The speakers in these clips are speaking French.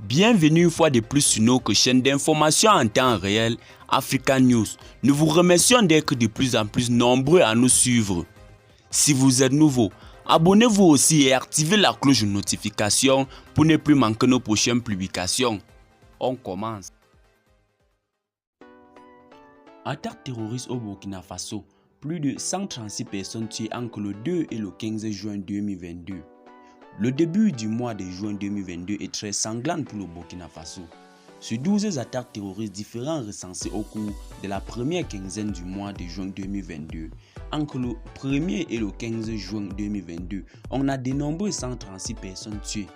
Bienvenue une fois de plus sur notre chaîne d'information en temps réel Africa News. Nous vous remercions d'être de plus en plus nombreux à nous suivre. Si vous êtes nouveau, abonnez-vous aussi et activez la cloche de notification pour ne plus manquer nos prochaines publications. On commence. Attaque terroriste au Burkina Faso. Plus de 136 personnes tuées entre le 2 et le 15 juin 2022. Le début du mois de juin 2022 est très sanglant pour le Burkina Faso. Sur 12 attaques terroristes différentes recensées au cours de la première quinzaine du mois de juin 2022, entre le 1er et le 15 juin 2022, on a dénombré 136 personnes tuées.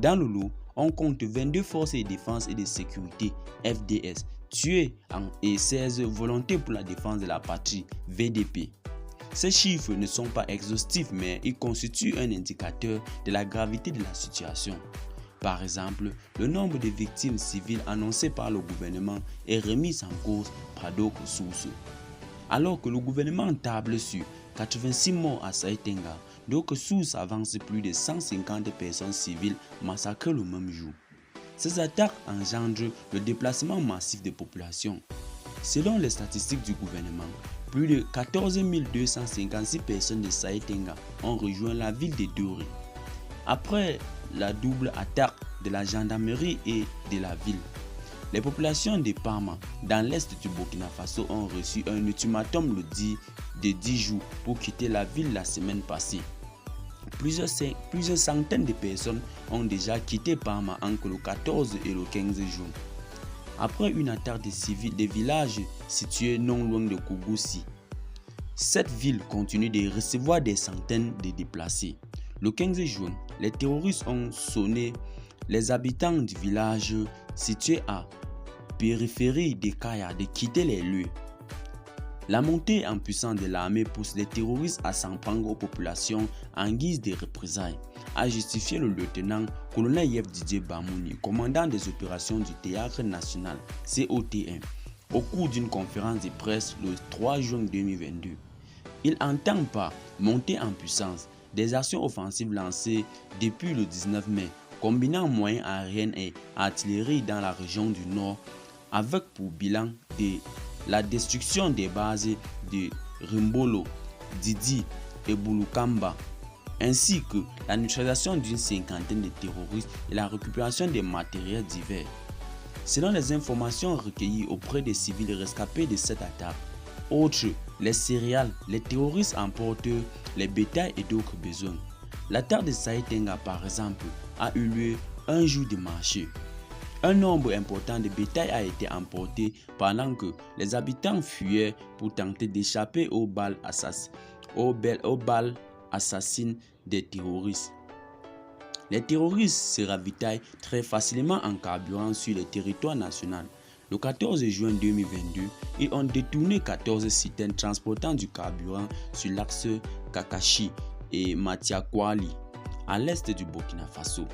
Dans le lot, on compte 22 forces de défense et de sécurité FDS tuées et 16 volontaires pour la défense de la patrie VDP. Ces chiffres ne sont pas exhaustifs, mais ils constituent un indicateur de la gravité de la situation. Par exemple, le nombre de victimes civiles annoncé par le gouvernement est remis en cause par d'autres sources. Alors que le gouvernement table sur 86 morts à Saïtenga, d'autres sources avancent plus de 150 personnes civiles massacrées le même jour. Ces attaques engendrent le déplacement massif des populations. Selon les statistiques du gouvernement, plus de 14 256 personnes de Saïtenga ont rejoint la ville de Dori. Après la double attaque de la gendarmerie et de la ville, les populations de Parma, dans l'est du Burkina Faso, ont reçu un ultimatum de 10 jours pour quitter la ville la semaine passée. Plusieurs centaines de personnes ont déjà quitté Parma entre le 14 et le 15 juin. Après une attaque des villages situés non loin de Kougoussi, cette ville continue de recevoir des centaines de déplacés. Le 15 juin, les terroristes ont sonné les habitants du village situé à périphérie de Kaya de quitter les lieux. La montée en puissance de l'armée pousse les terroristes à s'en prendre aux populations en guise de représailles, a justifié le lieutenant-colonel Yves Didier Bamouni, commandant des opérations du Théâtre National COTM, au cours d'une conférence de presse le 3 juin 2022. Il entend par monter en puissance des actions offensives lancées depuis le 19 mai, combinant moyens aériens et artillerie dans la région du Nord, avec pour bilan la destruction des bases de Rimbolo, Didi et Boulukamba, ainsi que la neutralisation d'une cinquantaine de terroristes et la récupération des matériels divers. Selon les informations recueillies auprès des civils rescapés de cette attaque, outre les céréales, les terroristes emportent les bétails et d'autres besoins. L'attaque de Saïtenga, par exemple, a eu lieu un jour de marché. Un nombre important de bétail a été emporté pendant que les habitants fuyaient pour tenter d'échapper aux balles assassines des terroristes. Les terroristes se ravitaillent très facilement en carburant sur le territoire national. Le 14 juin 2022, ils ont détourné 14 citernes transportant du carburant sur l'axe Kakashi et Matiakwali, à l'est du Burkina Faso.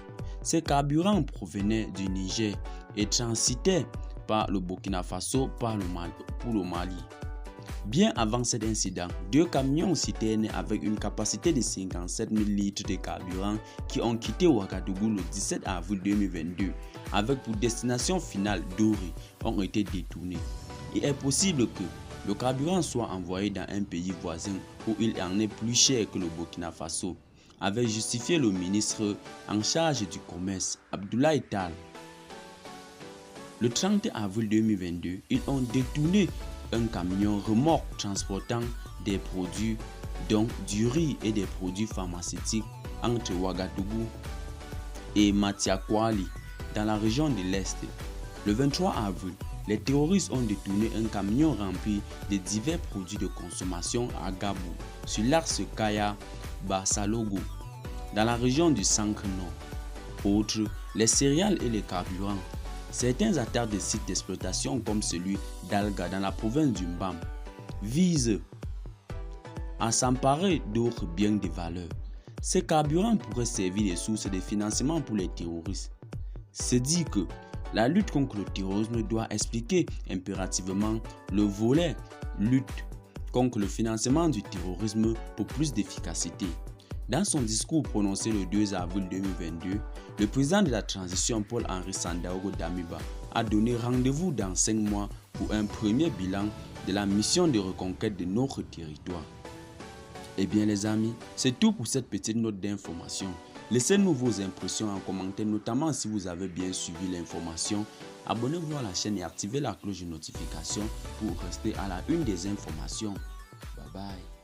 Ces carburants provenaient du Niger et transitaient par le Burkina Faso pour le Mali. Bien avant cet incident, 2 camions citernes avec une capacité de 57 000 litres de carburant qui ont quitté Ouagadougou le 17 avril 2022 avec pour destination finale Dori ont été détournés. Il est possible que le carburant soit envoyé dans un pays voisin où il en est plus cher que le Burkina Faso, avait justifié le ministre en charge du commerce, Abdoulaye Tall. Le 30 avril 2022, ils ont détourné un camion remorque transportant des produits, dont du riz et des produits pharmaceutiques, entre Ouagadougou et Matiakwali, dans la région de l'Est. Le 23 avril, les terroristes ont détourné un camion rempli de divers produits de consommation à Gabou, sur l'axe Kaya-Bassalogo, dans la région du Centre-Nord. Outre les céréales et les carburants, certains attaques de sites d'exploitation comme celui d'Alga dans la province du Mbam visent à s'emparer d'autres biens de valeur. Ces carburants pourraient servir de source de financement pour les terroristes. C'est dit que la lutte contre le terrorisme doit expliquer impérativement le volet lutte contre le financement du terrorisme pour plus d'efficacité. Dans son discours prononcé le 2 avril 2022, le président de la transition Paul-Henri Sandaogo Damiba a donné rendez-vous dans 5 mois pour un premier bilan de la mission de reconquête de notre territoire. Eh bien les amis, c'est tout pour cette petite note d'information. Laissez-nous vos impressions en commentaire, notamment si vous avez bien suivi l'information. Abonnez-vous à la chaîne et activez la cloche de notification pour rester à la une des informations. Bye bye.